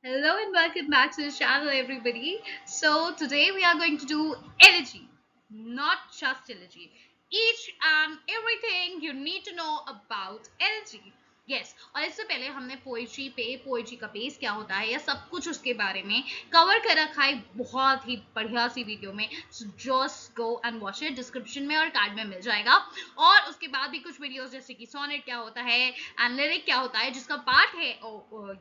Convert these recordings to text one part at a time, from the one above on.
Hello and welcome back to the channel, everybody. So today we are going to do elegy, not just elegy. Each and everything you need to know about elegy. Yes, और इससे पहले हमने poetry का base क्या होता है या सब कुछ उसके बारे में कवर कर रखा है बहुत ही बढ़िया सी वीडियो में. So just go and watch it. Description में और कार्ड में मिल जाएगा. और उसके बाद भी कुछ वीडियोस जैसे कि सोनेट क्या होता है एंड लिरिक क्या होता है जिसका पार्ट है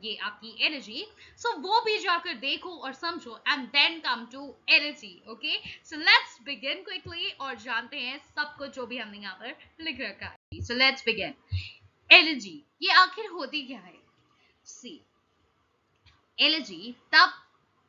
ये आपकी एनर्जी. सो वो भी जाकर देखो और समझो and then come to energy. Okay, so let's begin quickly और जानते हैं सब कुछ जो भी हमने यहाँ पर लिख रखा है. सो लेट्स बिगिन. एलिजी ये आखिर होती क्या है? सी, एलिजी तब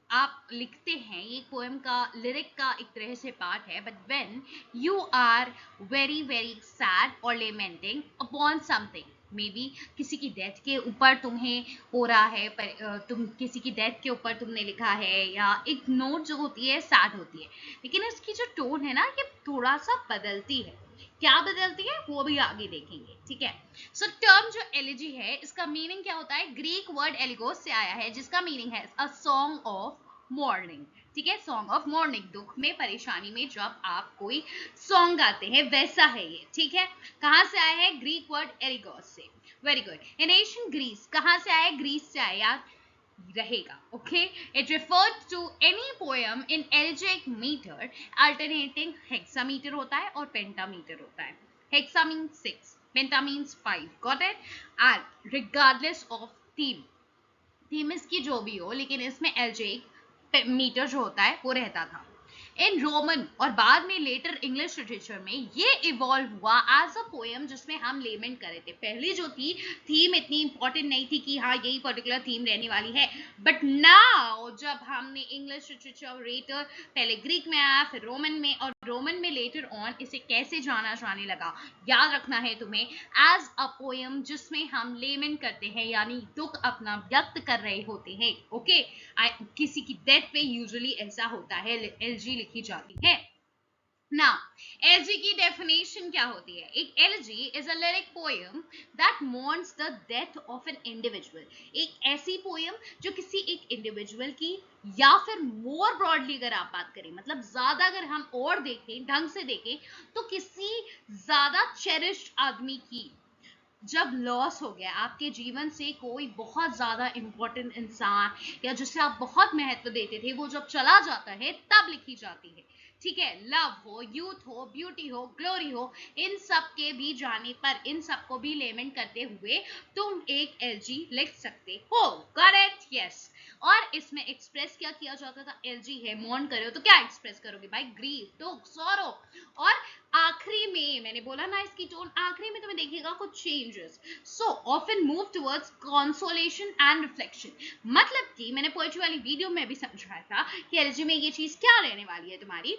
आप लिखते हैं, ये पोएम का लिरिक का एक तरह से पार्ट है, but when you are very very sad और lamenting upon something. Maybe किसी की डेथ के ऊपर तुम्हें हो रहा है, पर तुम किसी की डेथ के ऊपर तुमने लिखा है, या एक नोट जो होती है सैड होती है, लेकिन इसकी जो टोन है ना ये थोड़ा सा बदलती है. क्या बदलती है वो भी आगे देखेंगे, ठीक है. सो टर्म जो एलिजी है इसका मीनिंग क्या होता है? ग्रीक वर्ड एलिगोस से आया है जिसका मीनिंग है अ सॉन्ग ऑफ मॉर्निंग. ठीक है, सॉन्ग ऑफ मॉर्निंग, दुख में परेशानी में जब आप कोई सॉन्ग गाते हैं वैसा है ये. ठीक है, कहां से आया है? ग्रीक वर्ड एलिगोस से. Very good. In ancient Greece, कहां से आया? ग्रीस से आया रहेगा. Okay, it refers to any poem in elegiac meter alternating. Hexameter होता है और पेंटामीटर होता है. Hexa means 6, penta means 5. Got it? And regardless of theme, theme इसकी जो भी हो, लेकिन इसमें एल्जेइक मीटर जो होता है वो रहता था. इन रोमन और बाद में लेटर इंग्लिश लिटरेचर में ये इवॉल्व हुआ एज अ पोएम जिसमें हम लेमेंट कर रहे थे. पहले जो थी थीम इतनी इंपॉर्टेंट नहीं थी कि हाँ यही पर्टिकुलर थीम रहने वाली है, बट नाउ जब हमने इंग्लिश लिटरेचर लेटर पहले ग्रीक में आया फिर रोमन में और रोमन में लेटर ऑन इसे कैसे जाना जाने लगा, याद रखना है तुम्हें, एज अ पोएम जिसमें हम लेमेंट करते हैं यानी दुख अपना व्यक्त कर रहे होते हैं. ओके, किसी की डेथ पे यूजुअली ऐसा होता है, एलजी लिखी जाती है. Now, elegy की definition क्या होती है? एक elegy is a lyric poem that mourns the death of an individual. एक ऐसी poem जो किसी एक individual की, या फिर more broadly अगर आप बात करें, मतलब ज्यादा अगर हम और देखें, ढंग से देखें, तो किसी ज्यादा cherished आदमी की जब लॉस हो गया, आपके जीवन से कोई बहुत ज्यादा इंपॉर्टेंट इंसान या जिसे आप बहुत महत्व देते थे वो जब चला जाता है तब लिखी जाती है. ठीक है, लव हो, यूथ हो, ब्यूटी हो, ग्लोरी हो, इन सब के भी जाने पर इन सबको भी लेमेंट करते हुए तुम एक एलजी लिख सकते हो. Correct, yes. और इसमें एक्सप्रेस क्या किया जाता था? एलजी है, मॉर्न करे हो तो क्या एक्सप्रेस करोगे भाई? ग्रीफ, दुख, सॉरो. और आखिरी में मैंने बोला ना इसकी टोन आखिरी में तुम्हें देखिएगा कुछ changes. So often move towards consolation and reflection. मतलब कि मैंने पोएट्री वाली वीडियो में भी समझाया था कि एलजी में ये चीज क्या रहने वाली है तुम्हारी.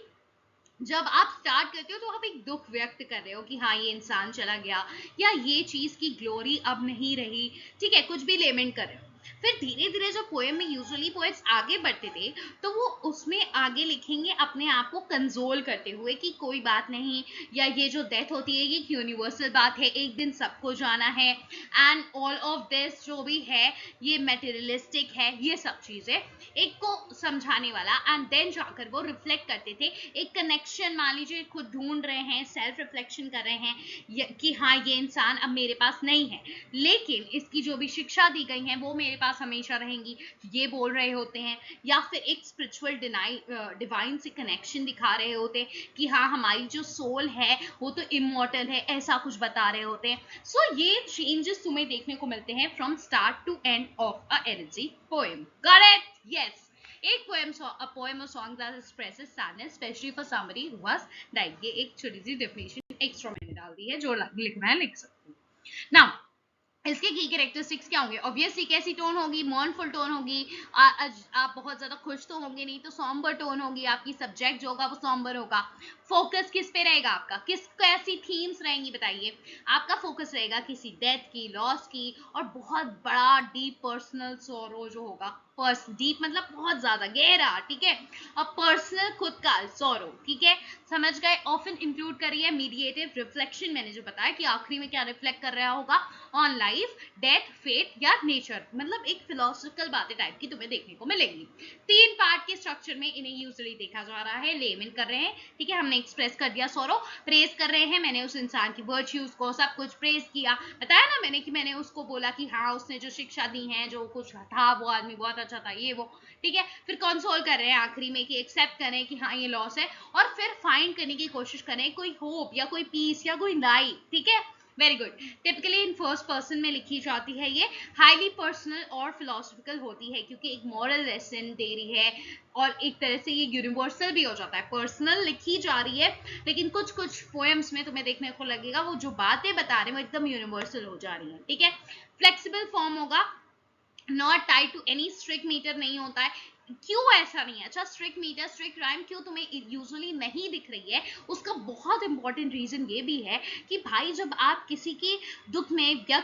जब आप स्टार्ट करते हो तो आप एक दुख व्यक्त कर रहे हो कि हाँ ये इंसान चला गया या ये चीज की ग्लोरी अब नहीं रही. ठीक है, कुछ भी लेमेंट कर रहे हो. फिर धीरे धीरे जो पोएम में यूजुअली पोएट्स आगे बढ़ते थे तो वो उसमें आगे लिखेंगे अपने आप को कंसोल करते हुए कि कोई बात नहीं, या ये जो डेथ होती है ये यूनिवर्सल बात है, एक दिन सबको जाना है, एंड ऑल ऑफ दिस जो भी है ये मेटेरियलिस्टिक है, ये सब चीजें एक को समझाने वाला. एंड देन जाकर वो रिफ्लेक्ट करते थे एक कनेक्शन. मान लीजिए खुद ढूंढ रहे हैं, सेल्फ रिफ्लेक्शन कर रहे हैं कि हाँ ये इंसान अब मेरे पास नहीं है, लेकिन इसकी जो भी शिक्षा दी गई है वो मेरे पास हमेशा रहेंगी, ये बोल रहे होते हैं. या फिर एक स्पिरिचुअल डिवाइन से कनेक्शन दिखा रहे होते हैं कि हाँ हमारी जो सोल है वो तो इमॉर्टल है, ऐसा कुछ बता रहे होते हैं. सो ये चेंजेस तुम्हें देखने को मिलते हैं from start to end of a energy poem. Correct, yes. एक poem or song that expresses sadness especially for somebody who was died. ये एक छोटी सी definition एक्स्ट्रा मैंने डाल दी है, जो लिखना है लिख सकते हो. नाउ इसके की कैरेक्टरिस्टिक्स क्या होंगे? ऑब्वियसली कैसी टोन होगी? मॉर्नफुल टोन होगी. आप बहुत ज्यादा खुश तो होंगे नहीं, तो सॉम्बर टोन होगी. आपकी सब्जेक्ट जो होगा वो सॉम्बर होगा. फोकस किस पे रहेगा आपका? किस कैसी थीम्स रहेंगी बताइए? आपका फोकस रहेगा किसी डेथ की, लॉस की, और बहुत बड़ा डीप पर्सनल सोरो जो होगा. डीप मतलब बहुत ज्यादा गहरा, ठीक है, और पर्सनल खुद का सोरो. ठीक है, समझ गए। ऑफन इंक्लूड करिए मीडिएटिव रिफ्लेक्शन, मैंने जो बताया कि आखिरी में क्या रिफ्लेक्ट कर रहा होगा, ऑन लाइफ, डेथ, फेट या नेचर, मतलब एक फिलोसफिकल बातें टाइप की तुम्हें देखने को मिलेंगी। 3 पार्ट के स्ट्रक्चर में इन्हें यूजुअली देखा जा रहा है। लेमन कर रहे हैं, ठीक है, हमने एक्सप्रेस कर दिया सॉरो, प्रेज कर रहे हैं, मैंने उस इंसान की वर्च्यूज को सब कुछ प्रेज किया, बताया ना मैंने कि मैंने उसको बोला कि हाँ उसने जो शिक्षा दी है, जो कुछ था, वो आदमी बहुत अच्छा था, ये वो, ठीक है। फिर कंसोल कर रहे हैं आखिरी में कि एक्सेप्ट करें कि हाँ ये लॉस है, और फिर फाइंड करने की कोशिश करें कोई होप या कोई पीस या कोई लाइट, ठीक है। Very good. Typically in first person में लिखी जाती है, ये हाईली पर्सनल और फिलोसफिकल होती है क्योंकि एक मॉरल लेसन दे रही है, और एक तरह से ये यूनिवर्सल भी हो जाता है। पर्सनल लिखी जा रही है, लेकिन कुछ कुछ पोएम्स में तुम्हें देखने को लगेगा वो जो बातें बता रहे हैं वो एकदम यूनिवर्सल हो जा रही है, ठीक है। फ्लेक्सिबल फॉर्म होगा, not tied to any strict metre नहीं होता है। क्यों ऐसा नहीं है? अच्छा, स्ट्रिक्ट मीटर, स्ट्रिक्ट राइम क्यों तुम्हें यूजुअली नहीं दिख रही है? उसका बहुत इंपॉर्टेंट रीजन ये भी है कि भाई जब आप किसी के दुख में या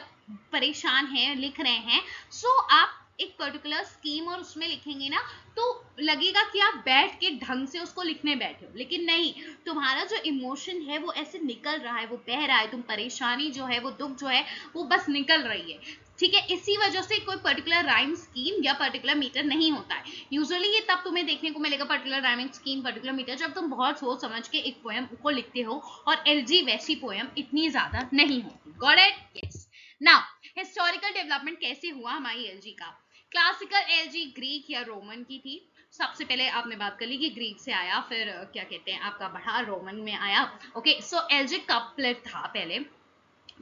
परेशान हैं, लिख रहे हैं, सो आप एक पर्टिकुलर स्कीम और उसमें लिखेंगे ना, तो लगेगा कि आप बैठ के ढंग से उसको लिखने बैठे हो, लेकिन नहीं, तुम्हारा जो इमोशन है वो ऐसे निकल रहा है, वो बह रहा है, तुम परेशानी जो है, वो दुख जो है, वो बस निकल रही है, ठीक है। इसी वजह से कोई पर्टिकुलर राइम स्कीम या पर्टिकुलर मीटर नहीं होता है। यूजुअली ये तब तुम्हें देखने को मिलेगा particular rhyming scheme, particular metre, जब तुम बहुत सोच समझ के एक पोएम को लिखते हो, और एलजी वैसी पोएम इतनी ज्यादा नहीं होती। Got it? Yes. Now historical development कैसे हुआ हमारी एलजी का? क्लासिकल एलजी ग्रीक या रोमन की थी। सबसे पहले आपने बात कर ली कि ग्रीक से आया, फिर क्या कहते हैं आपका बढ़ा रोमन में आया। ओके, सो एलजी कपलेट था पहले।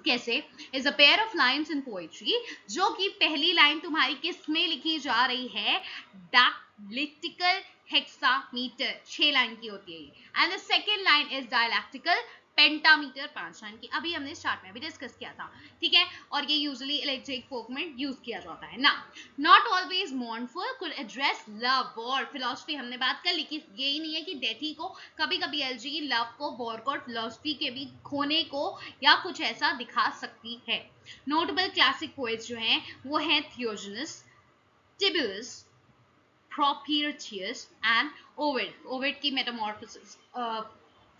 कैसे? Is a pair of lines in poetry, जो कि पहली लाइन तुम्हारी किस में लिखी जा रही है? डायलेक्टिकल हेक्सामीटर, 6 लाइन की होती है। And the second line is dialectical pentameter, 5 line की। अभी हमने स्टार्ट में भी डिस्कस किया था, ठीक है। और ये यूजुअली इलेक्ट्रिक फोक में यूज किया जाता है ना। Not always मॉर्नफुल, could address love, war, philosophy, हमने बात कर ली कि यही नहीं है कि डेथ ही को, कभी कभी एलजी लव को, वॉर को, फिलोसफी के भी खोने को या कुछ ऐसा दिखा सकती है। नोटेबल क्लासिक पोएट्स जो हैं वो हैं थियोजेनस, टिबुलस, प्रोपिथियस एंड ओविड। ओविड की मेटामॉर्फोसिस,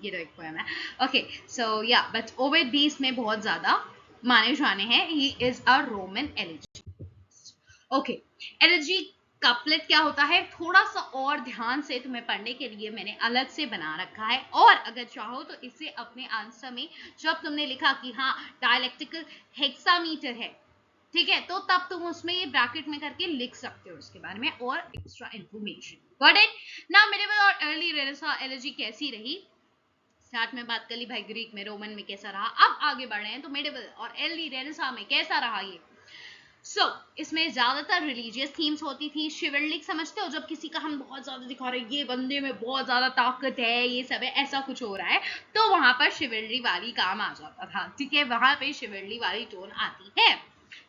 ये तो एक पोएम है। ओके, सो या बट ओविड भी इसमें बहुत ज्यादा माने जाने हैं। He is a Roman elegy. Okay, elegy couplet क्या होता है, थोड़ा सा और ध्यान से तुम्हें पढ़ने के लिए मैंने अलग से बना रखा है, और अगर चाहो तो इसे अपने आंसर में जब तुमने लिखा कि हाँ डायलेक्टिकल हेक्सामीटर है, ठीक है, तो तब तुम उसमें ये ब्रैकेट में करके लिख सकते हो उसके बारे में और extra information. Got it? Now medieval और अर्ली रेनेसां एलिजी कैसी रही? स्टार्ट में बात कर ली भाई ग्रीक में, रोमन में कैसा रहा, अब आगे बढ़ रहे हैं तो मेडिवल और अर्ली रेनेसां में कैसा रहा ये। इसमें ज्यादातर रिलीजियस थीम्स होती थी। शिवलिक समझते हो, जब किसी का हम बहुत ज्यादा दिखा रहे हैं, ये बंदे में बहुत ज्यादा ताकत है, ये सब है, ऐसा कुछ हो रहा है, तो वहां पर शिवलरी वाली काम आ जाता था, ठीक है, वहां पे शिवलरी वाली टोन आती है।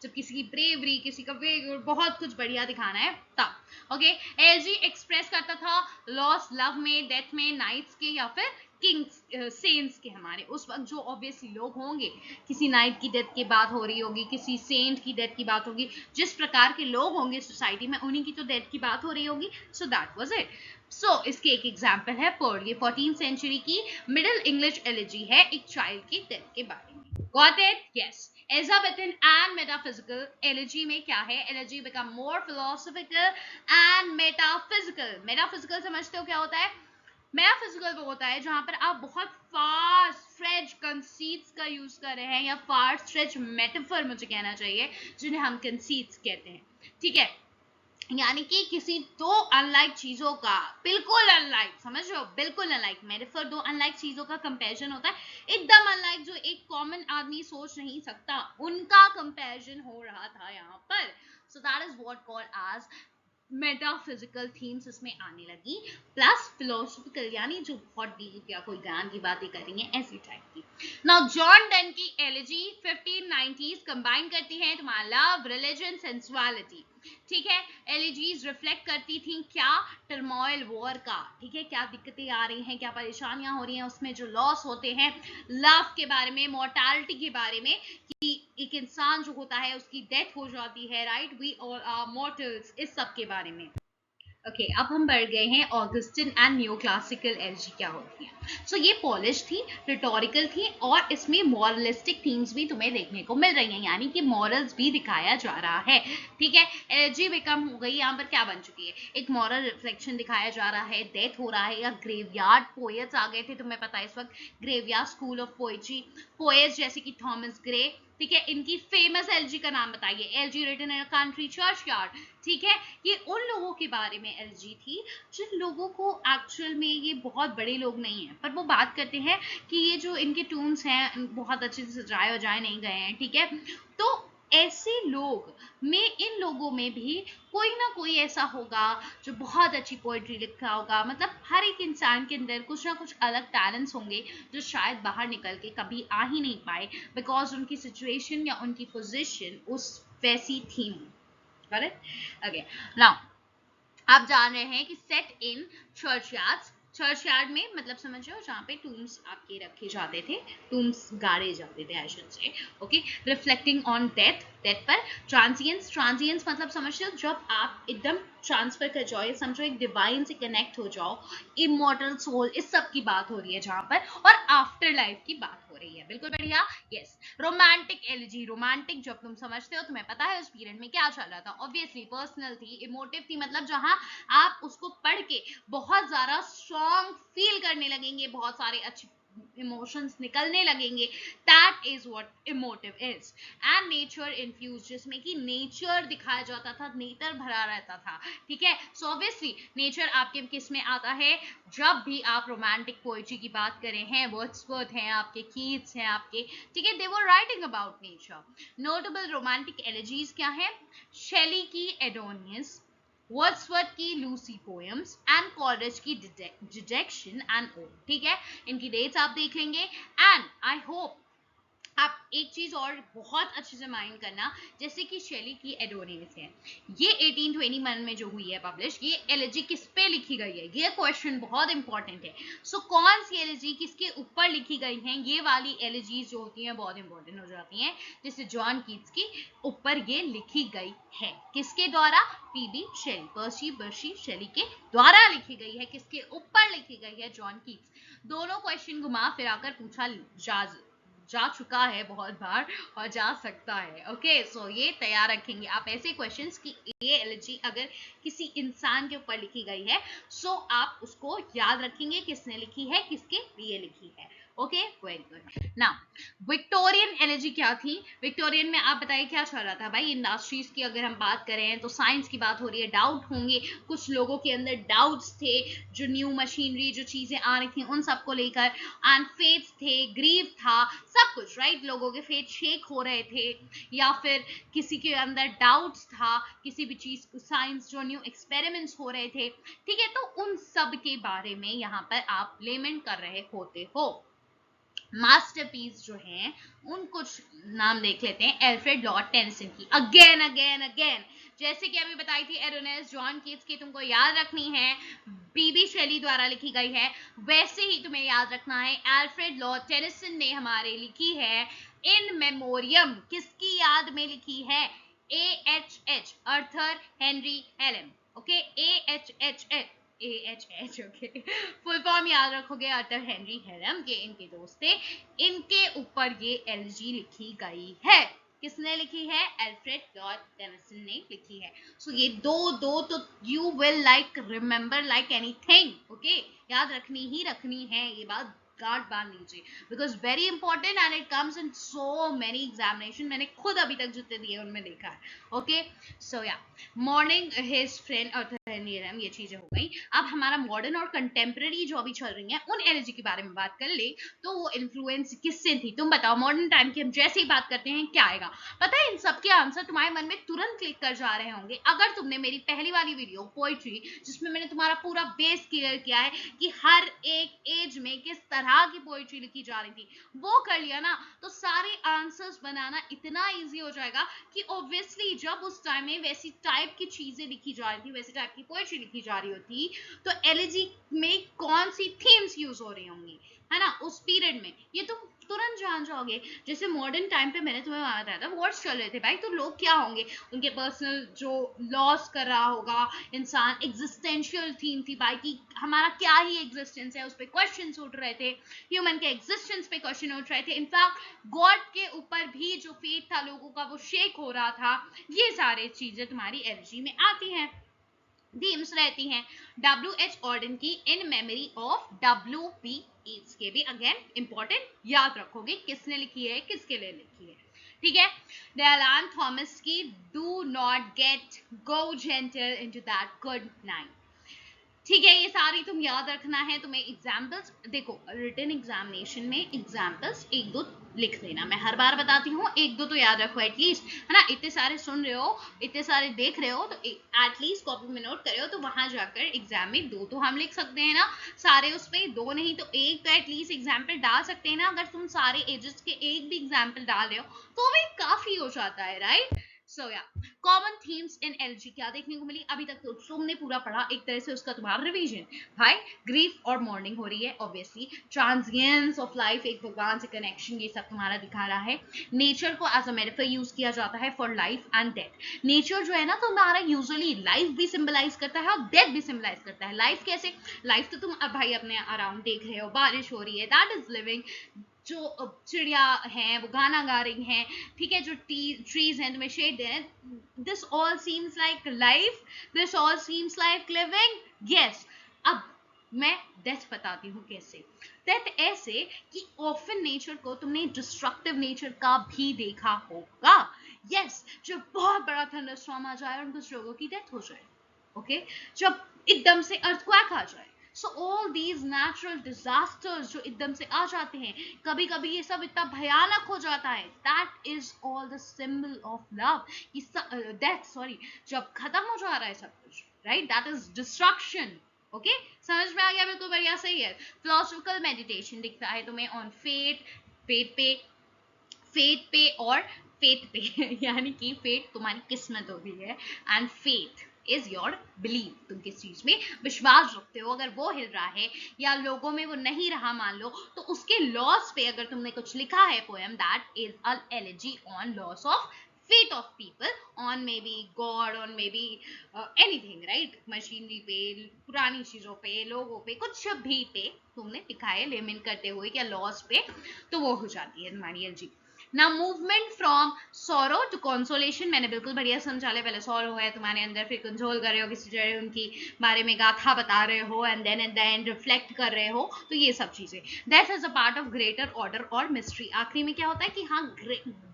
जब किसी की ब्रेवरी, किसी का वेग, बहुत कुछ बढ़िया दिखाना है तब। ओके, एलजी एक्सप्रेस करता था लॉस, लव में, डेथ में, नाइट्स के या फिर किंग्स, सेंट्स के। हमारे उस वक्त जो ऑब्वियसली लोग होंगे, किसी नाइट की डेथ की बात हो रही होगी, किसी सेंट की डेथ की बात होगी, जिस प्रकार के लोग होंगे सोसाइटी में, उन्हीं की तो डेथ की बात हो रही होगी। So that was it. So इसके एक एग्जांपल है पर्ल, ये 14th सेंचुरी की मिडिल इंग्लिश एलिजी है, एक चाइल्ड की डेथ के बारे में। Got it? Yes. Elizabethan and metaphysical elegy में क्या है? Elegy become more philosophical and metaphysical. Metaphysical समझते हो क्या होता है? मेटाफिजिकल वो होता है जहां पर आप बहुत फार स्ट्रेच कंसीट्स का यूज कर रहे हैं, या फार स्ट्रेच मेटाफर मुझे कहना चाहिए, जिन्हें हम कंसीट्स कहते हैं, ठीक है। यानी कि किसी दो अनलाइक चीजों का, बिल्कुल अनलाइक, समझ रहे हो, बिल्कुल अनलाइक, मेटाफर दो अनलाइक चीजों का कंपैरिजन होता है, एकदम अनलाइक, जो एक कॉमन आदमी सोच नहीं सकता, उनका कंपैरिजन हो रहा था यहाँ पर। So that is what called as metaphysical themes इसमें आने लगी, प्लस फिलोसफिकल, यानी जो बहुत डीप या कोई ज्ञान की बातें करेंगे ऐसी टाइप की। नाउ जॉन डन की एलिजी 1590s कंबाइन करती है तुम्हारा लव, रिलीजन, सेंसुअलिटी, ठीक है। एलिजीज रिफ्लेक्ट करती थी क्या? टर्मोइल, वॉर का, ठीक है, क्या दिक्कतें आ रही हैं, क्या परेशानियां हो रही हैं, उसमें जो लॉस होते हैं, लव के बारे में, मॉर्टैलिटी के बारे में, कि एक इंसान जो होता है उसकी डेथ हो जाती है, right, we all are mortals, इस सब के बारे में। ओके अब हम बढ़ गए हैं Augustan and new classical elegy क्या होती है। सो ये पॉलिश थी, रिटोरिकल थी और इसमें मॉरलिस्टिक थीम्स भी तुम्हें देखने को मिल रही हैं, यानी कि मॉरल्स भी दिखाया जा रहा है। ठीक है, एलजी बिकम हो गई यहाँ पर क्या बन चुकी है, एक मॉरल रिफ्लेक्शन दिखाया जा रहा है, डेथ हो रहा है या ग्रेवयार्ड पोएट्स आ गए थे, तुम्हें पता है इस वक्त graveyard school of poetry, poets जैसे कि थॉमस ग्रे। ठीक है, इनकी फेमस एलजी का नाम बताइए, elegy written in a country churchyard. ठीक है, ये उन लोगों के बारे में एलजी थी जिन लोगों को एक्चुअल में, ये बहुत बड़े लोग नहीं हैं पर वो बात करते हैं कि ये जो इनके टूम्स हैं बहुत अच्छे से सजाए वजाए नहीं गए हैं। ठीक है, तो ऐसे लोग में, इन लोगों में भी कोई ना कोई ऐसा होगा जो बहुत अच्छी पोएट्री लिखा होगा। मतलब हर एक इंसान के अंदर कुछ ना कुछ अलग टैलेंट्स होंगे जो शायद बाहर निकल के कभी आ ही नहीं पाए, बिकॉज उनकी सिचुएशन या उनकी पोजिशन उस वैसी थी। करेक्ट, ओके नाउ आप जान रहे हैं कि सेट इन चर्चयार्ड्स, चर्चयार्ड में मतलब समझ रहे हो जहाँ पे टूम्स आपके रखे जाते थे, टूम्स गाड़े जाते थे I should say. Okay, reflecting on death, death पर ट्रांजिएंस, ट्रांजिएंस मतलब समझ रहे हो जब आप एकदम ट्रांसफर कर जाओ, ये समझो एक डिवाइन से कनेक्ट हो जाओ, इमॉर्टल सोल, इस सब की बात हो रही है जहाँ पर, और आफ्टर लाइफ की बात हो रही है। बिल्कुल बढ़िया, यस। रोमांटिक एलिजी, रोमांटिक जब तुम समझते हो तुम्हें पता है उस पीरियड में क्या चल रहा था, ऑब्वियसली पर्सनल थी, इमोटिव थी, मतलब जहां आप उसको पढ़ के बहुत ज्यादा स्ट्रॉन्ग फील करने लगेंगे, बहुत सारे अच्छे इमोशंस निकलने लगेंगे, that is what emotive is. And nature infuse, जिसमें कि नेचर दिखाया जाता था, नेचर भरा रहता था। ठीक है, सो ऑब्वियसली नेचर आपके किस में आता है, जब भी आप रोमांटिक पोएट्री की बात करें हैं, वर्ड्सवर्थ हैं आपके, कीट्स हैं आपके, ठीक है, they were writing about nature. Notable romantic elegies क्या है, शेली की एडोनियस, वर्ड्सवर्थ की लूसी पोएम्स एंड कॉलेज की डिजेक्शन एंड ओ। ठीक है, इनकी डेट्स आप देख लेंगे एंड आई होप आप एक चीज और बहुत अच्छे से माइंड करना, जैसे कि शेली की एडोनियस है, ये 1821 में जो हुई है पब्लिश, ये एलिजी किस पे लिखी गई है, ये क्वेश्चन बहुत इंपॉर्टेंट है। सो कौन सी एलिजी किसके ऊपर लिखी गई है, ये वाली एलिजीज जो होती हैं बहुत इंपॉर्टेंट हो जाती हैं, जैसे जॉन कीट्स की ऊपर ये लिखी गई है, किसके द्वारा, पीबी शेली, पर्सी बर्सी शेली के द्वारा लिखी गई है, किसके ऊपर लिखी गई है, जॉन कीट्स। दोनों क्वेश्चन घुमा फिराकर पूछा जा चुका है बहुत बार और जा सकता है। ओके, सो ये तैयार रखेंगे आप ऐसे क्वेश्चंस कि ये एलिजी अगर किसी इंसान के ऊपर लिखी गई है, सो आप उसको याद रखेंगे किसने लिखी है, किसके लिए लिखी है। Okay, very good. Now Victorian energy क्या थी, विक्टोरियन में आप बताइए क्या चल रहा था भाई। इंडस्ट्रीज की अगर हम बात करें तो साइंस की बात हो रही है, डाउट होंगे, कुछ लोगों के अंदर डाउट्स थे, जो न्यू मशीनरी जो चीजें आ रही थी उन सबको लेकर, एंड फेथ थे, ग्रीव था, सब कुछ राइट, लोगों के फेथ शेक हो रहे थे, या फिर किसी के अंदर डाउट्स था किसी भी चीज, साइंस जो न्यू एक्सपेरिमेंट्स हो रहे थे। ठीक है, तो उन सब के बारे में यहाँ पर आप लेमेंट कर रहे होते हो। मास्टरपीस जो हैं उन कुछ नाम देख लेते हैं, एल्फ्रेड लॉर्ड टेनिसन की, अगेन अगेन अगेन, जैसे कि अभी बताई थी एरोनेस जॉन कीट्स की, तुमको याद रखनी है, बीबी शेली द्वारा लिखी गई है, वैसे ही तुम्हें याद रखना है एल्फ्रेड लॉर्ड टेनिसन ने हमारे लिखी है इन मेमोरियम, किसकी याद में लिखी है, AHH Arthur Henry Hallam. Okay, AHH, AHH, okay, full form याद रखोगे, अर्थर हेनरी हेलम के इनके दोस्त थे, इनके ऊपर ये एलजी लिखी गई है, किसने लिखी है, एल्फ्रेड लॉर्ड टेनिसन ने लिखी है। सो ये दो दो तो you will like remember like anything. Okay, याद रखनी ही रखनी है ये बात, गार्ड बांध लीजिए, because very important and it comes in so many examination, मैंने खुद अभी तक जितने दिए उनमें देखा है। ओके, सो या मॉर्निंग हिज फ्रेंड अर्थर हेनरी हेलम, ये चीजें हो गई। अब हमारा मॉडर्न और कंटेम्प्रेरी जो अभी चल रही है उन एनर्जी के बारे में बात कर ले, तो वो इन्फ्लुएंस किससे थी, तुम बताओ। मॉडर्न टाइम की हम जैसे ही बात करते हैं क्या आएगा, पता है इन सब के आंसर तुम्हारे मन में तुरंत क्लिक कर जा रहे होंगे अगर तुमने मेरी पहली वाली वीडियो पोइट्री, जिसमें मैंने तुम्हारा पूरा बेस क्लियर किया है कि हर एक एज में किस तरह की पोइट्री लिखी जा रही थी, वो कर लिया ना, तो सारे आंसर्स बनाना इतना ईजी हो जाएगा कि ऑब्वियसली जब उस टाइम में वैसी टाइप की चीजें लिखी जा रही थी, वैसे टाइप की की पोएट्री लिखी जा रही होती, तो एलिजी में कौन सी थीम्स यूज हो रही होंगी, है ना, उस पीरियड में, ये तुम तुरंत जान जाओगे। जैसे मॉडर्न टाइम पे मैंने तुम्हें बताया था वॉर्स चल रहे थे भाई, तो लोग क्या होंगे, उनके पर्सनल जो लॉस कर रहा होगा इंसान, एग्जिस्टेंशियल थीम थी भाई कि हमारा क्या ही एग्जिस्टेंस है, उस पर क्वेश्चन उठ रहे थे, ह्यूमन के एग्जिस्टेंस पे क्वेश्चन उठ रहे थे, इनफैक्ट गॉड के ऊपर भी जो फेथ था लोगों का वो शेक हो रहा था। ये सारे चीजें तुम्हारी एलजी में आती हैं, थीम्स रहती हैं। डब्ल्यू एच ऑर्डन की in memory of W P Yeats, के भी अगेन इंपॉर्टेंट, याद रखोगे किसने लिखी है, किसके लिए लिखी है, ठीक है। डेलान थॉमस की do not get go gentle into that good night, ठीक है, ये सारी तुम याद रखना है तुम्हें। एग्जाम्पल्स देखो, रिटन एग्जामिनेशन में एग्जाम्पल्स एक दो लिख लेना, मैं हर बार बताती हूँ, एक दो तो याद रखो एटलीस्ट, है ना। इतने सारे सुन रहे हो, इतने सारे देख रहे हो, तो एटलीस्ट कॉपी में नोट करे हो, तो वहां जाकर एग्जाम में दो तो हम लिख सकते हैं ना, सारे उसमें दो नहीं तो एक तो एटलीस्ट एग्जाम्पल डाल सकते हैं ना। अगर तुम सारे एजेस के एक भी एग्जाम्पल डाल रहे हो तो भी काफी हो जाता है, राइट। सो या कॉमन थीम्स इन एलजी क्या देखने को मिली, अभी तक तो तुमने पूरा पढ़ा, एक तरह से उसका तुम्हारा रिवीजन भाई। ग्रीफ और मॉर्निंग हो रही है ऑब्वियसली, ट्रांजिएंस ऑफ लाइफ, एक भगवान से कनेक्शन, ये सब तुम्हारा दिखा रहा है। नेचर को एज अ मेटाफर यूज किया जाता है for life and death. Nature जो है ना तुम्हारा यूजुअली लाइफ भी सिंबलाइज करता है और डेथ भी सिंबलाइज करता है। लाइफ कैसे, लाइफ तो तुम भाई अपने अराउंड देख रहे हो, बारिश हो रही है, दैट इज लिविंग। जो चिड़िया हैं वो गाना गा रही हैं, ठीक है, जो ट्रीज हैं तुम्हें शेड दे रहे हैं, this all seems like life, this all seems like living, yes. अब मैं डेथ बताती हूँ कैसे। डेथ ऐसे कि ऑफन नेचर को तुमने डिस्ट्रक्टिव नेचर का भी देखा होगा, यस। जब बहुत बड़ा थंडरस्टॉर्म आ जाए और कुछ लोगों की डेथ हो जाए, ओके, जब एकदम से अर्थक्वेक आ जाए, so all these natural disasters जो एकदम से आ जाते हैं, कभी कभी ये सब इतना भयानक हो जाता है, that is all the symbol of love. Death sorry, जब खत्म हो जा रहा है सब कुछ, right, that is destruction. Okay, समझ में आ गया, बिल्कुल बढ़िया, सही है। फिलोसॉफिकल मेडिटेशन दिखता है तुम्हें ऑन फेट, फेट पे, फेट पे और फेट पे यानी कि फेट तुम्हारी किस्मत हो गई है, and faith is your believe, तुम किस चीज में विश्वास रखते हो। अगर वो हिल रहा है या लोगों में वो नहीं रहा मान लो, तो उसके लॉस पे अगर तुमने कुछ लिखा है poem, that is a elegy on loss of faith of people, on maybe God, on maybe anything, right, machinery पे, पुरानी चीजों पे, लोगों पे, कुछ भी पे तुमने लिखा है लेमिन करते हुए या लॉस पे, तो वो हो जाती है तुम्हारी एलजी। ना movement from sorrow to consolation, मैंने बिल्कुल बढ़िया समझा लिया। पहले सॉरो है तुम्हारे अंदर, फिर कंसोल कर रहे हो किसी जगह, उनकी बारे में गाथा बता रहे हो, and then at the end reflect कर रहे हो, तो ये सब चीजें, death is a part of greater order और मिस्ट्री। आखिरी में क्या होता है कि हाँ,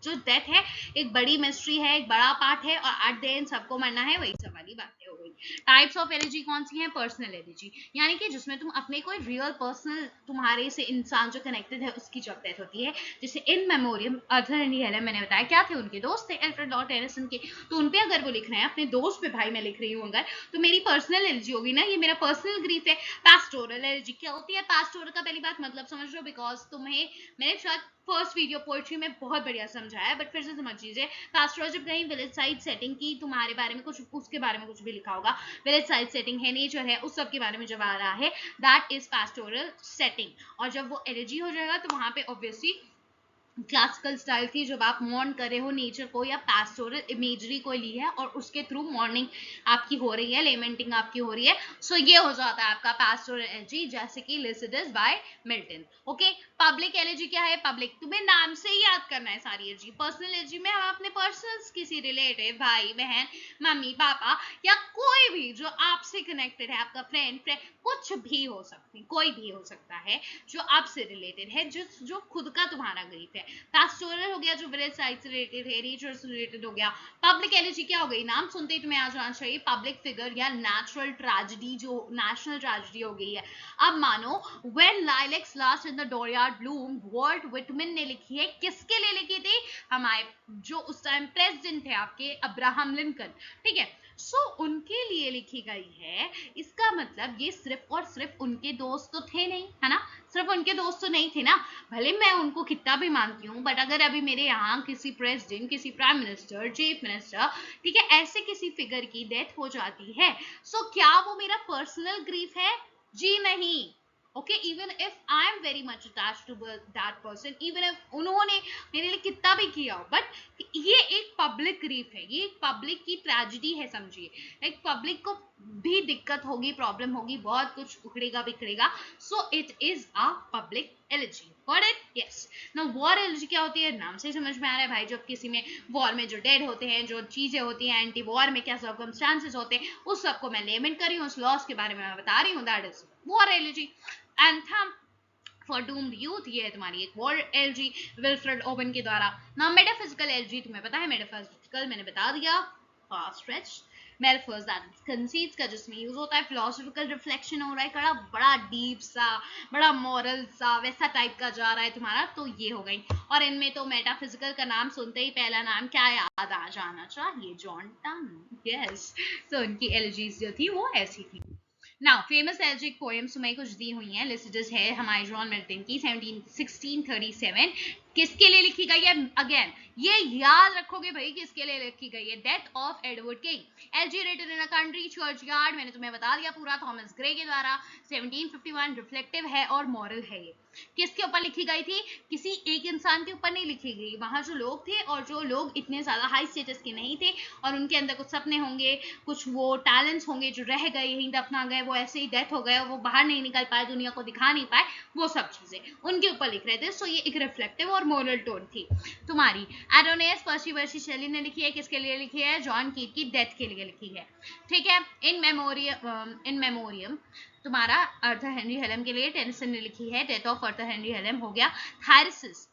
जो डेथ है एक बड़ी मिस्ट्री है, एक बड़ा पार्ट है, और एट द एंड सबको मरना है, वही सब वाली बातें हो गई। टाइप्स ऑफ एलर्जी कौन सी है, पर्सनल एलर्जी, यानी कि जिसमें तुम अपने कोई रियल पर्सनल तुम्हारे से इंसान जो कनेक्टेड है उसकी जब डेथ होती है। जैसे इन मेमोरियम अर्थर एंड हेलेन, मैंने बताया क्या थे, उनके दोस्त थे एल्फ्रेड लॉर्ड टेनिसन के, तो उनपे अगर वो लिख रहे हैं अपने दोस्त पे, भाई मैं लिख रही हूँ अगर, तो मेरी पर्सनल एलर्जी होगी ना, ये मेरा पर्सनल ग्रीफ है। पैस्टोरल एलर्जी क्या होती है, पैस्टोरल का पहली बात मतलब समझ लो, बिकॉज तुम्हें मैंने शायद फर्स्ट वीडियो पोएट्री में बहुत बढ़िया समझाया, बट फिर से समझ लीजिए। पैस्टोरल जब कहीं विलेज साइड सेटिंग की तुम्हारे बारे में कुछ, उसके बारे में कुछ भी लिखा होगा, विलेज साइड सेटिंग है, नेचर है, उस सब के बारे में जब आ रहा है, दैट इज पैस्टोरल सेटिंग। और जब वो एलर्जी हो जाएगा तो वहां पे ऑब्वियसली क्लासिकल स्टाइल थी, जब आप मॉर्न कर रहे हो नेचर को या पैस्टोरल इमेजरी को ली है और उसके थ्रू मॉर्निंग आपकी हो रही है, लेमेंटिंग आपकी हो रही है, सो ये हो जाता है आपका पैस्टोरल एलर्जी, जैसे कि Lycidas by Milton. Okay, public elegy क्या है, पब्लिक तुम्हें नाम से ही याद करना है सारी एलर्जी। पर्सनल एलर्जी में हम अपने पर्सनल किसी रिलेटिव, भाई बहन, मम्मी पापा, या कोई भी जो आपसे कनेक्टेड है, आपका फ्रेंड, कुछ भी हो सकते, कोई भी हो सकता है जो आपसे रिलेटेड है, जो खुद का तुम्हारा ग्रीफ है। पैस्टोरल हो गया जो विलेज साइड से रिलेटेड है, नेचर से रिलेटेड हो गया। पब्लिक एलर्जी क्या हो गई, नाम सुनते ही तुम्हें आ जाना चाहिए, पब्लिक फिगर या नेचुरल ट्रेजेडी, जो नेशनल ट्रेजेडी हो गई है। अब मानो when lilacs last in the dooryard bloom, Walt Whitman ने लिखी है, किसके लिए लिखी थी, हमारे जो उस टाइम प्रेसिडेंट थे आपके, अब्राहम लिंकन, ठीक है। सो उनके लिए लिखी गई है। इसका मतलब ये सिर्फ और सिर्फ उनके दोस्त तो थे नहीं, है ना, सिर्फ उनके दोस्त तो नहीं थे ना, भले मैं उनको कितना भी मानती हूँ, बट अगर अभी मेरे यहाँ किसी प्रेसिडेंट, किसी प्राइम मिनिस्टर, चीफ मिनिस्टर, ठीक है, ऐसे किसी फिगर की डेथ हो जाती है, सो क्या वो मेरा पर्सनल ग्रीफ है? जी नहीं। Okay, even if I am very much attach to that person, even if उन्होंने मेरे लिए कितना भी किया हो, बट ये एक पब्लिक ग्रीफ है, ये एक पब्लिक की ट्रेजिडी है, समझिए। एक पब्लिक को भी दिक्कत होगी, प्रॉब्लम होगी, बहुत कुछ उखड़ेगा बिखड़ेगा, so it is a public elegy. Got it? Yes. ना वॉर एलर्जी क्या होती है? नाम से समझ में आ रहा है भाई, जब किसी में वॉर में जो डेड होते हैं, जो चीजें होती हैं, एंटी वॉर में क्या सर्कमस्टांसेस होते हैं, उस सबको मैं लेमेंट कर रही हूँ, उस लॉस के बारे में मैं बता रही हूँ, that is war allergy. Anthem for doomed youth, ये है तुम्हारी एक वॉर एलर्जी विल्फ्रेड ओवन के द्वारा। ना मेटाफिजिकल एलर्जी, तुम्हें पता है मेटाफिजिकल, मैंने बता दिया, fast stretch. Metaphors that conceits का जिसमें यूज होता है, फिलोसॉफिकल रिफ्लेक्शन हो रहा है, बड़ा बड़ा डीप सा, बड़ा मॉरल सा, वैसा टाइप का जा रहा है तुम्हारा, तो ये हो गई। और इनमें तो मेटाफिजिकल का नाम सुनते ही पहला नाम क्या याद आ जाना चाहिए? John ton. यस, तो उनकी एलर्जीज जो थी वो ऐसी थी। नाउ फेमस एल्जिक पोएम्स तुम्हें कुछ दी हुई हैं, लिस्टेड है हमारे जॉन मिल्टन की 1637, किसके लिए लिखी गई है? अगेन ये याद रखोगे भाई, किसके लिए लिखी गई है? Death of Edward King. Elegy written in a country churchyard, मैंने तुम्हें बता दिया पूरा, थॉमस ग्रे के द्वारा, 1751, रिफ्लेक्टिव है और मॉरल है। ये किसके ऊपर लिखी गई थी? किसी एक इंसान के ऊपर नहीं लिखी गई, वहां जो लोग थे, और जो लोग इतने ज्यादा हाई स्टेटस के नहीं थे, और उनके अंदर कुछ सपने होंगे, कुछ वो टैलेंट्स होंगे जो रह गए, यहीं दफना गए, वो ऐसे ही डेथ हो गए, वो बाहर नहीं निकल पाए, दुनिया को दिखा नहीं पाए, वो सब चीजें उनके ऊपर लिख रहे थे। सो ये एक रिफ्लेक्टिव और मोरल टोन थी तुम्हारी। एडोनियस पर्सिवर्सी शेली ने लिखी है, किसके लिए लिखी है? जॉन कीट की डेथ के लिए लिखी है, ठीक है। इन मेमोरियम तुम्हारा अर्थर हेनरी हेलम के लिए टेनिसन ने लिखी है, डेथ ऑफ अर्थर हेनरी हेलम हो गया। थायरसिस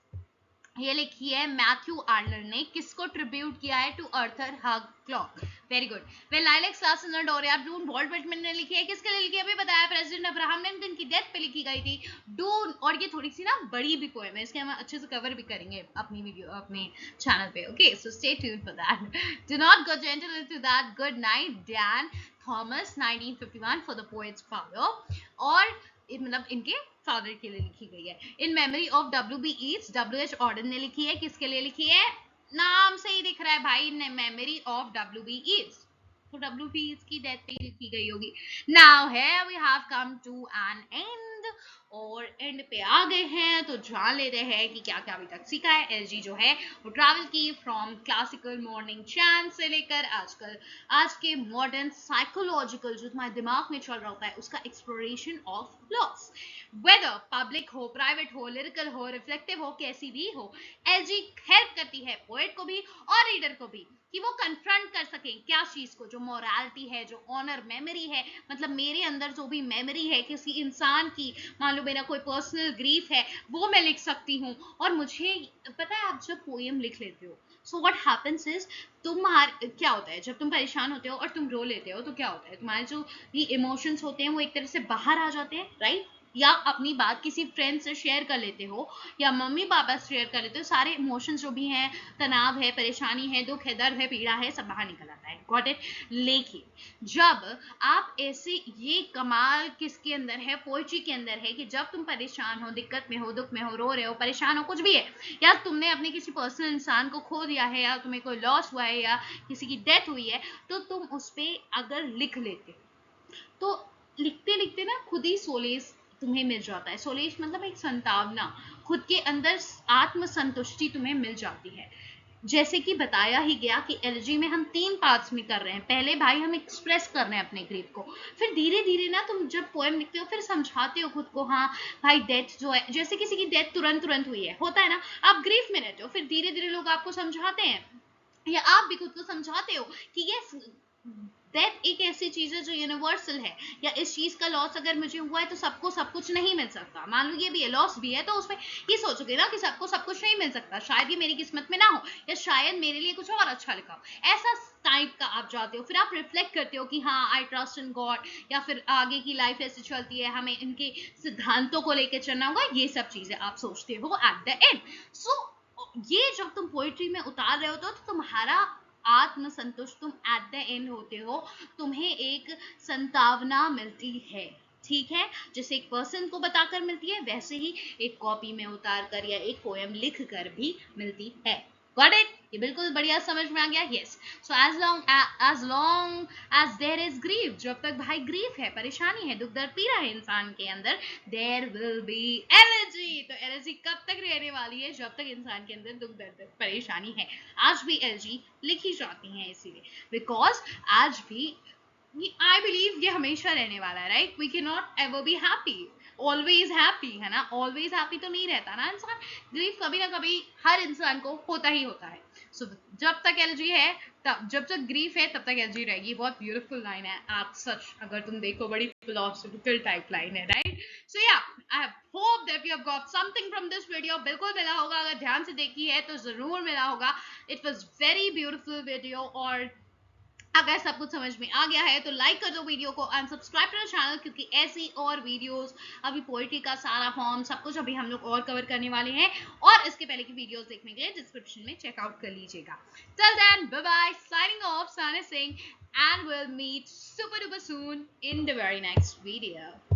ये लिखी है मैथ्यू आर्नर ने, किसको ट्रिब्यूट किया है? To Arthur Hugh Clough. Very good. When lilacs last और डोरिया डून वॉल्ट व्हिटमैन ने लिखी है, किसके लिए लिखी है? अभी बताया, प्रेसिडेंट अब्राहम लिंकन की डेथ पे लिखी गई थी, डून। और ये थोड़ी सी ना बड़ी भी पोएम है, इसके हम अच्छे से कवर भी करेंगे अपनी वीडियो, अपने चैनल पे। Okay, so stay tuned for that. Do not go gentle into that good night Dan Thomas 1951 for the poets father, और मतलब इनके फादर के लिए लिखी गई है। In memory of W.B. Yeats, W.H. Auden ने लिखी है, किसके लिए लिखी है? नाम से ही दिख रहा है भाई, मेमोरी ऑफ W.B. Yeats, तो W.B. Yeats की डेथ पे लिखी गई होगी। Now here we have come to an end, और एंड पे आ गए हैं, तो जान लेते हैं कि क्या क्या अभी तक सीखा है। एलजी जो है वो ट्रैवल की फ्रॉम क्लासिकल मॉर्निंग चैंट से लेकर आजकल आज के मॉडर्न साइकोलॉजिकल जो तुम्हारे दिमाग में चल रहा होता है, उसका exploration of loss, whether public हो, प्राइवेट हो, लिरिकल हो, रिफ्लेक्टिव हो, कैसी भी हो, एलजी हेल्प करती है पोएट को भी और रीडर को भी, कि वो कन्फ्रंट कर सके क्या चीज को, जो मोरालिटी है, जो ऑनर मेमोरी है, मतलब मेरे अंदर जो भी मेमोरी है किसी इंसान की, मान लो मेरा कोई पर्सनल ग्रीफ है, वो मैं लिख सकती हूँ। और मुझे पता है, आप जब पोएम लिख लेते हो, सो व्हाट हैपेंस इज, क्या होता है जब तुम परेशान होते हो और तुम रो लेते हो, तो क्या होता है, तुम्हारे जो ये इमोशंस होते हैं वो एक तरह से बाहर आ जाते हैं, राइट? या अपनी बात किसी फ्रेंड से शेयर कर लेते हो, या मम्मी पापा से शेयर कर लेते हो, सारे इमोशंस जो भी हैं, तनाव है, परेशानी है, दुख है, दर्द है, पीड़ा है, सब बाहर निकल आता है। Got it? लेकिन जब आप ऐसे, ये कमाल किसके अंदर है? पोएट्री के अंदर है, कि जब तुम परेशान हो, दिक्कत में हो, दुख में हो, रो रहे हो, परेशान हो, कुछ भी है, या तुमने अपने किसी पर्सनल इंसान को खो दिया है, या तुम्हें कोई लॉस हुआ है, या किसी की डेथ हुई है, तो तुम उस पर अगर लिख लेते, तो लिखते लिखते ना खुद ही सोलेस तुम्हें मिल जाता है। सोलेश मतलब एक संतावना, खुद के अंदर आत्म संतुष्टि तुम्हें मिल जाती है। जैसे कि बताया ही गया कि एलर्जी में हम 3 पार्ट्स में कर रहे हैं। पहले भाई हम एक्सप्रेस कर रहे हैं अपने ग्रीफ को, फिर धीरे धीरे ना तुम जब पोएम लिखते हो, फिर समझाते हो खुद को, हाँ भाई डेथ जो है, जैसे किसी की डेथ तुरंत तुरंत हुई है, होता है ना, आप ग्रीफ में रहते हो, फिर धीरे धीरे लोग आपको समझाते हैं, या आप भी खुद को समझाते हो कि ये डेथ एक ऐसी चीज है जो यूनिवर्सल है, या इस चीज का लॉस अगर मुझे हुआ है तो सबको सब कुछ नहीं मिल सकता। मान लो ये भी है, लॉस भी है, तो उसमें ये सोचोगे ना कि सबको सब कुछ नहीं मिल सकता, शायद ये मेरी किस्मत में ना हो, या शायद मेरे लिए कुछ और अच्छा लिखा हो, ऐसा टाइप का आप जाते हो। फिर आप रिफ्लेक्ट करते हो कि हाँ आई ट्रस्ट इन गॉड, या फिर आगे की लाइफ ऐसी चलती है, हमें इनके सिद्धांतों को लेकर चलना होगा, ये सब चीजें आप सोचते हो एट द एंड। सो ये जब तुम पोएट्री में उतार रहे हो तो तुम्हारा आत्मसंतुष्ट तुम एट द एंड होते हो, तुम्हें एक संतावना मिलती है। ठीक है, जैसे एक पर्सन को बताकर मिलती है, वैसे ही एक कॉपी में उतार कर या एक पोएम लिख कर भी मिलती है। Got it? ये बिल्कुल बढ़िया समझ में आ गया। Yes, so as long as there is grief, जब तक भाई ग्रीफ है, परेशानी है, दुख दर्द पीड़ा है इंसान के अंदर, देयर विल बी एलर्जी। तो एलर्जी कब तक रहने वाली है? जब तक इंसान के अंदर दुख दर्द परेशानी है। आज भी एलर्जी लिखी जाती है इसीलिए, बिकॉज आज भी आई बिलीव ये हमेशा रहने वाला है, right? We can not ever be happy, always happy, है ना? ऑलवेज हैप्पी तो नहीं रहता ना इंसान, ग्रीफ कभी ना कभी हर इंसान को होता ही होता है। सो जब तक एलर्जी है, तब जब तक ग्रीफ है, तब तक एलर्जी रहेगी। बहुत ब्यूटीफुल लाइन है आप सच, अगर तुम देखो बड़ी फिलोसफिकल टाइप लाइन है, राइट? सो या, I hope that you have got something from this video. बिल्कुल मिला होगा, अगर ध्यान से देखी है तो जरूर मिला होगा। It was very beautiful video. और अगर सब कुछ समझ में आ गया है तो लाइक कर दो वीडियो को एंड सब्सक्राइब करो चैनल, क्योंकि ऐसी और वीडियोस, अभी पोइट्री का सारा फॉर्म सब कुछ अभी हम लोग और कवर करने वाले हैं, और इसके पहले की वीडियोस देखने के लिए डिस्क्रिप्शन में चेकआउट कर लीजिएगा। Till then, bye bye, signing off, Sania Singh, and we'll meet super duper soon in the very next video.